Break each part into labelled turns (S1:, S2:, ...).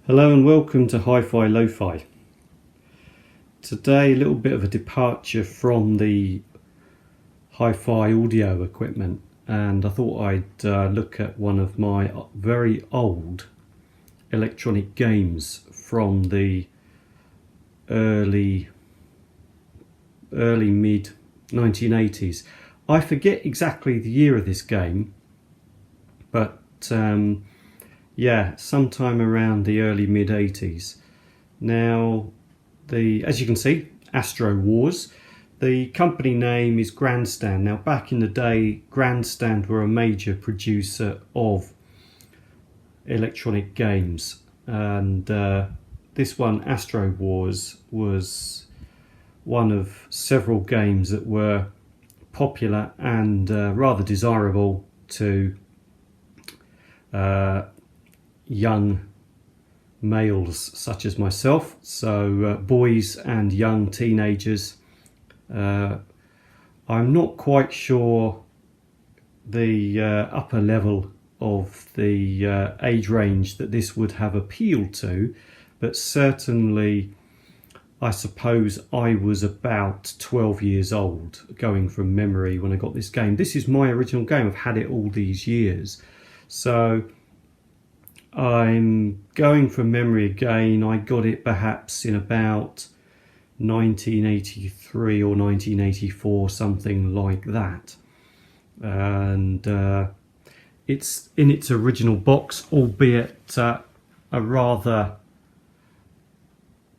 S1: Hello and welcome to Hi-Fi Lo-Fi. Today a little bit of a departure from the hi-fi audio equipment, and I thought I'd look at one of my very old electronic games from the early mid 1980s. I forget exactly the year of this game, but yeah, sometime around the early mid 80s. Now, as you can see, Astro Wars. The company name is Grandstand. Now, back in the day, Grandstand were a major producer of electronic games, and this one, Astro Wars, was one of several games that were popular and rather desirable to young males such as myself, so boys and young teenagers. I'm not quite sure the upper level of the age range that this would have appealed to, but certainly I suppose I was about 12 years old, going from memory, when I got this game. This is my original game. I've had it all these years, so I'm going from memory again. I got it perhaps in about 1983 or 1984, something like that. And it's in its original box, albeit a rather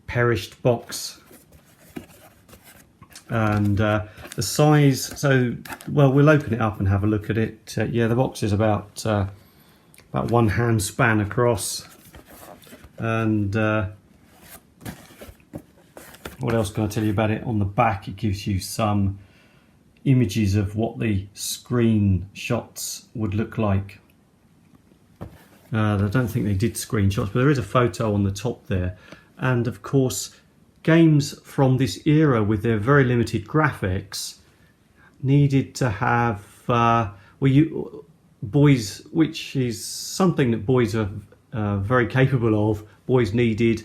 S1: perished box. And the size, so, well, we'll open it up and have a look at it. Yeah, the box is about one hand span across, and what else can I tell you about it? On the back it gives you some images of what the screenshots would look like. I don't think they did screenshots, but there is a photo on the top there. And of course, games from this era with their very limited graphics needed to have boys, which is something that boys are very capable of. Boys needed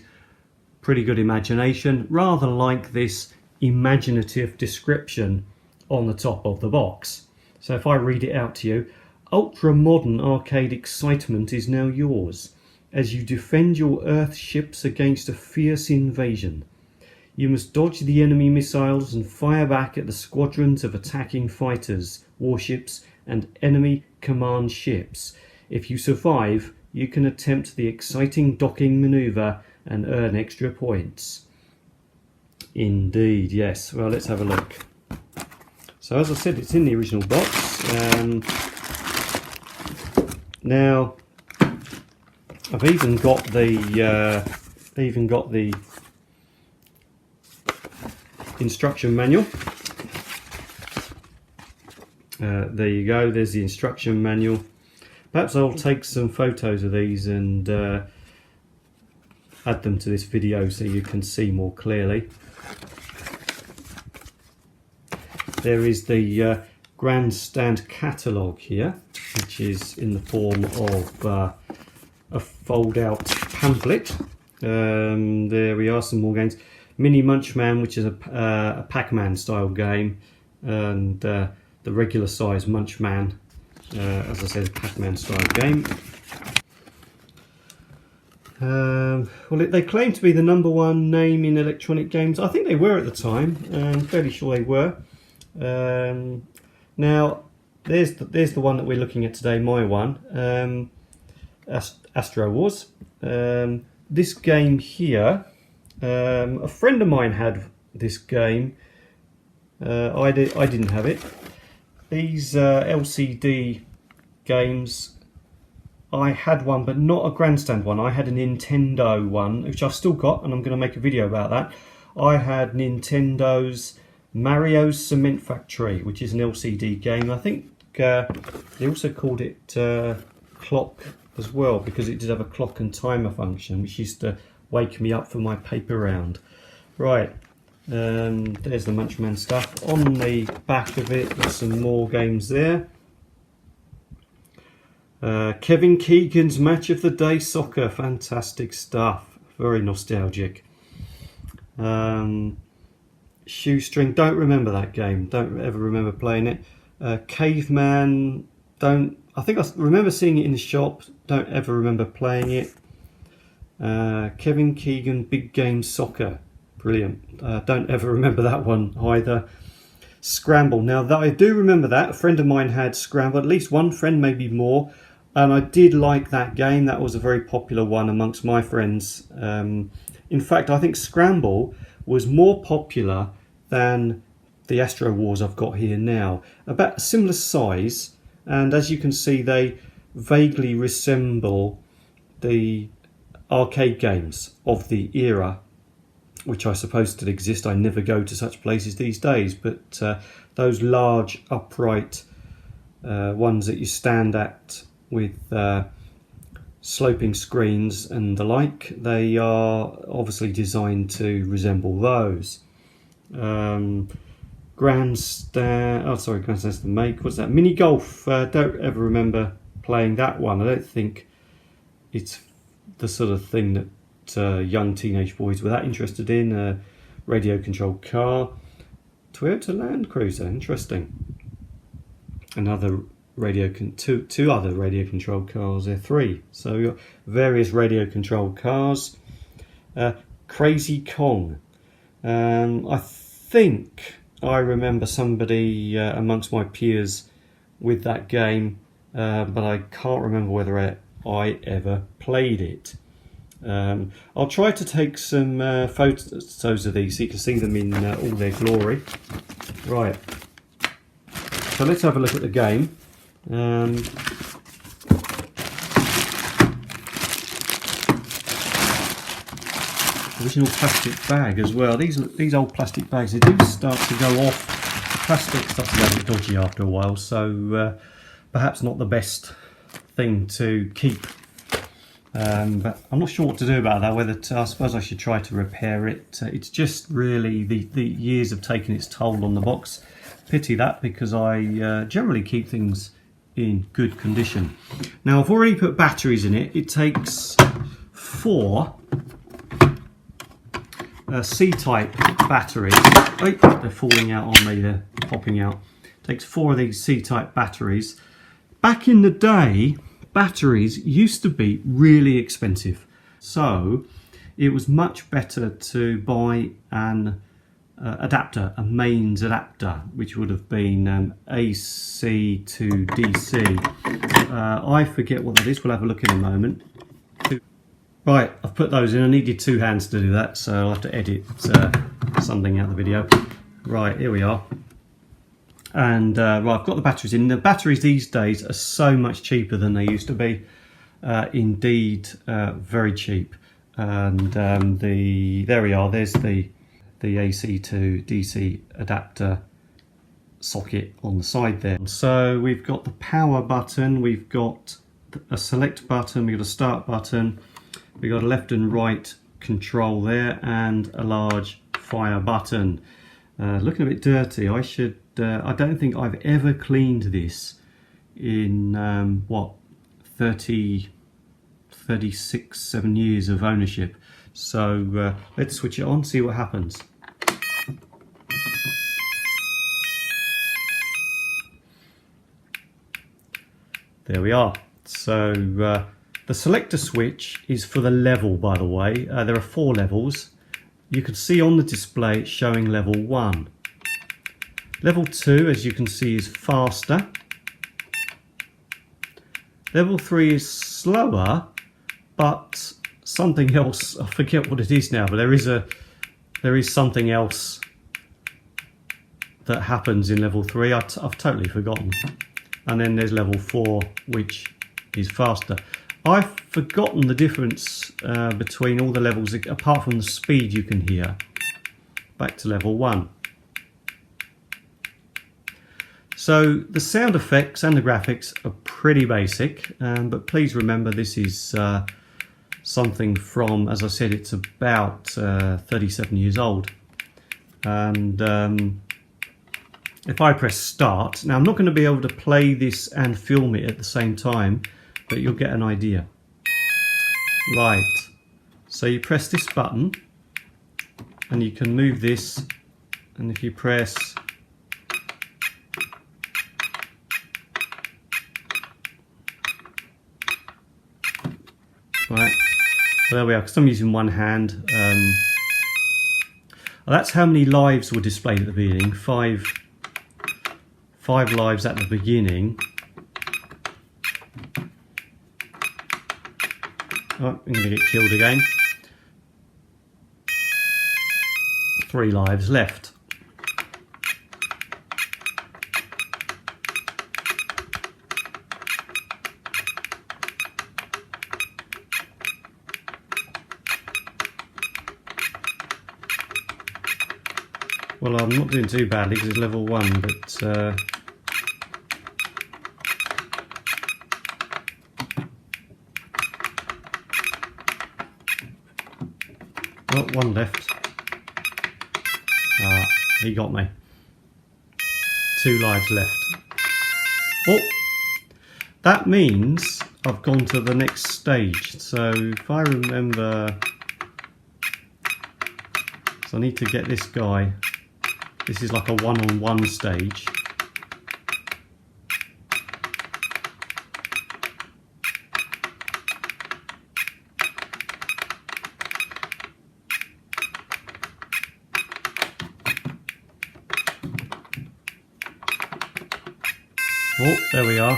S1: pretty good imagination, rather like this imaginative description on the top of the box. So if I read it out to you: ultra-modern arcade excitement is now yours as you defend your Earth ships against a fierce invasion. You must dodge the enemy missiles and fire back at the squadrons of attacking fighters, warships, and enemy command ships. If you survive, you can attempt the exciting docking maneuver and earn extra points. Indeed, yes. Well, let's have a look. So as I said, it's in the original box. Now, I've even got the instruction manual. There you go, there's the instruction manual. Perhaps I'll take some photos of these and add them to this video so you can see more clearly. There is the Grandstand catalogue here, which is in the form of a fold-out pamphlet. There we are, some more games. Mini Munchman, which is a Pac-Man style game, and the regular size Munchman, as I said, a Pac-Man style game. Well, they claim to be the #1 name in electronic games. I think they were at the time. I'm fairly sure they were. Now, there's the one that we're looking at today, my one, Astro Wars. This game here, a friend of mine had this game. I didn't have it. These LCD games, I had one, but not a Grandstand one. I had a Nintendo one, which I've still got, and I'm going to make a video about that. I had Nintendo's Mario's Cement Factory, which is an LCD game. I think they also called it Clock as well, because it did have a clock and timer function, which used to wake me up for my paper round. Right, there's the Munchman stuff. On the back of it, there's some more games there. Kevin Keegan's Match of the Day Soccer, fantastic stuff, very nostalgic. Shoestring, don't remember that game, don't ever remember playing it. Caveman, I think I remember seeing it in the shop, don't ever remember playing it. Kevin Keegan Big Game Soccer, brilliant, don't ever remember that one either. Scramble, now that I do remember that, a friend of mine had Scramble, at least one friend, maybe more, and I did like that game. That was a very popular one amongst my friends. In fact, I think Scramble was more popular than the Astro Wars I've got here now. About a similar size, and as you can see, they vaguely resemble the arcade games of the era, which I suppose still exist. I never go to such places these days, but those large upright ones that you stand at with sloping screens and the like, they are obviously designed to resemble those. Grandstand's the make. What's that? Mini golf. Don't ever remember playing that one. I don't think it's the sort of thing that young teenage boys were that interested in. Radio controlled car. Toyota Land Cruiser, interesting. Another two other radio controlled cars. There, 3. So we've got various radio controlled cars. Crazy Kong. I think I remember somebody amongst my peers with that game, but I can't remember whether I ever played it. I'll try to take some photos of these so you can see them in all their glory. Right, so let's have a look at the game. Original plastic bag as well. These old plastic bags, they do start to go off. The plastic starts to get a bit dodgy after a while, so perhaps not the best thing to keep. But I'm not sure what to do about that. I suppose I should try to repair it. It's just really the years have taken its toll on the box. Pity that, because I generally keep things in good condition. Now I've already put batteries in it. It takes 4 C-type batteries. Oh, they're falling out on me, they're popping out. It takes 4 of these C-type batteries. Back in the day, batteries used to be really expensive, so it was much better to buy an adapter, a mains adapter, which would have been AC to DC. I forget what that is, we'll have a look in a moment. Right, I've put those in. I needed 2 hands to do that, so I'll have to edit something out of the video. Right, here we are. And right, I've got the batteries in. The batteries these days are so much cheaper than they used to be. Indeed, very cheap. And there we are. There's the AC to DC adapter socket on the side there. So we've got the power button. We've got a select button. We've got a start button. We've got a left and right control there, and a large fire button. Looking a bit dirty. I don't think I've ever cleaned this in 7 years of ownership. So let's switch it on, see what happens. There we are. So the selector switch is for the level, by the way. There are 4 levels. You can see on the display it's showing level 1. Level 2, as you can see, is faster. Level 3 is slower, but something else, I forget what it is now, but there is something else that happens in level 3. I've totally forgotten. And then there's level 4, which is faster. I've forgotten the difference between all the levels, apart from the speed you can hear. Back to level 1. So the sound effects and the graphics are pretty basic, but please remember this is something from, as I said, it's about 37 years old. And if I press start, now I'm not going to be able to play this and film it at the same time, but you'll get an idea. Right, so you press this button and you can move this, and if you press right, so there we are, because I'm using one hand. Well, that's how many lives were displayed at the beginning. Five lives at the beginning. Oh, I'm going to get killed again. 3 lives left. Well, I'm not doing too badly because it's level 1, but oh, 1 left. Ah, he got me. 2 lives left. Oh, that means I've gone to the next stage. So if I remember, so I need to get this guy. This is like a one-on-one stage. Oh, there we are.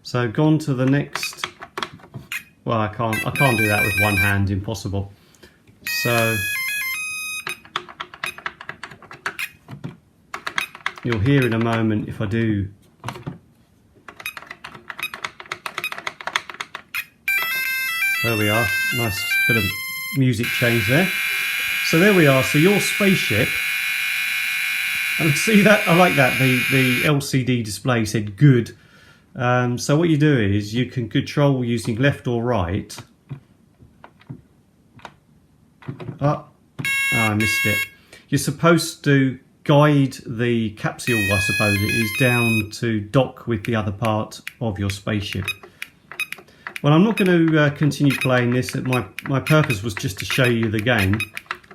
S1: So gone to the next. Well, I can't do that with one hand, impossible. So you'll hear in a moment if I do. There we are, nice bit of music change there. So there we are, so your spaceship, and see that, I like that, the LCD display said good. So what you do is you can control using left or right. Oh, I missed it. You're supposed to guide the capsule, I suppose it is, down to dock with the other part of your spaceship. Well, I'm not going to continue playing this. My purpose was just to show you the game,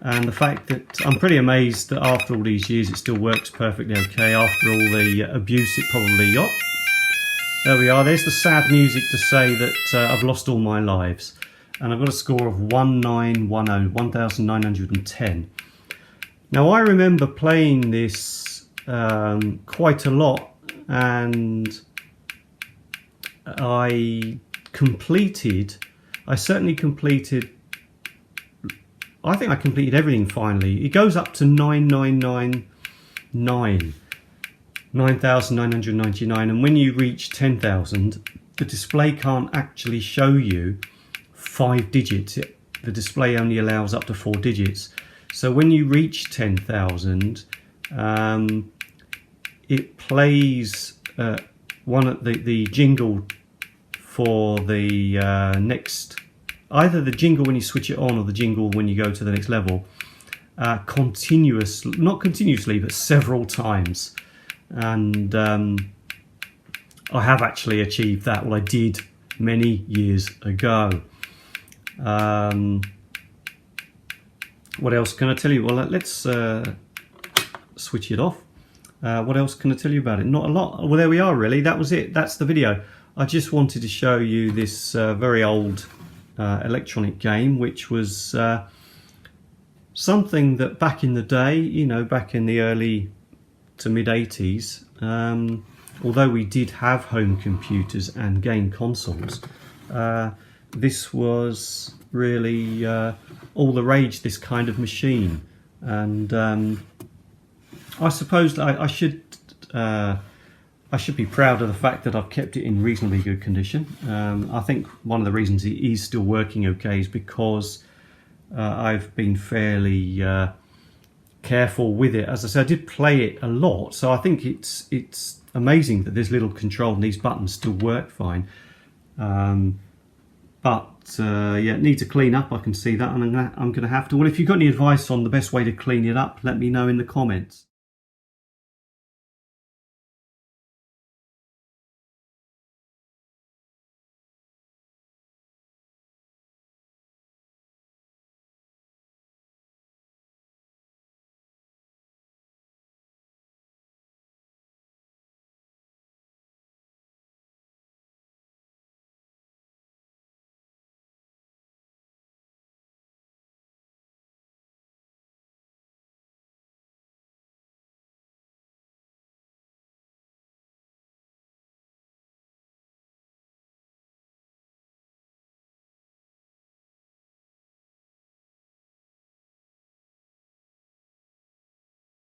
S1: and the fact that I'm pretty amazed that after all these years it still works perfectly okay. After all the abuse it probably got. There we are, there's the sad music to say that I've lost all my lives, and I've got a score of 1910. Now I remember playing this quite a lot, and I certainly completed, I think I completed everything finally. It goes up to 9,999, and when you reach 10,000, the display can't actually show you 5 digits. The display only allows up to 4 digits. So when you reach 10,000, it plays the jingle for the next, either the jingle when you switch it on or the jingle when you go to the next level, not continuously, but several times. And I have actually achieved that. Well, I did many years ago. What else can I tell you? Well, let's switch it off. What else can I tell you about it? Not a lot. Well, there we are, really. That was it. That's the video. I just wanted to show you this very old electronic game, which was something that back in the day, you know, back in the early to mid 80s, although we did have home computers and game consoles, this was really all the rage, this kind of machine. And I suppose I should be proud of the fact that I've kept it in reasonably good condition. I think one of the reasons it is still working okay is because I've been fairly careful with it. As I said, I did play it a lot, so I think it's amazing that this little control and these buttons still work fine. Yeah, it needs to clean up, I can see that, and I'm going to have to. Well, if you've got any advice on the best way to clean it up, let me know in the comments.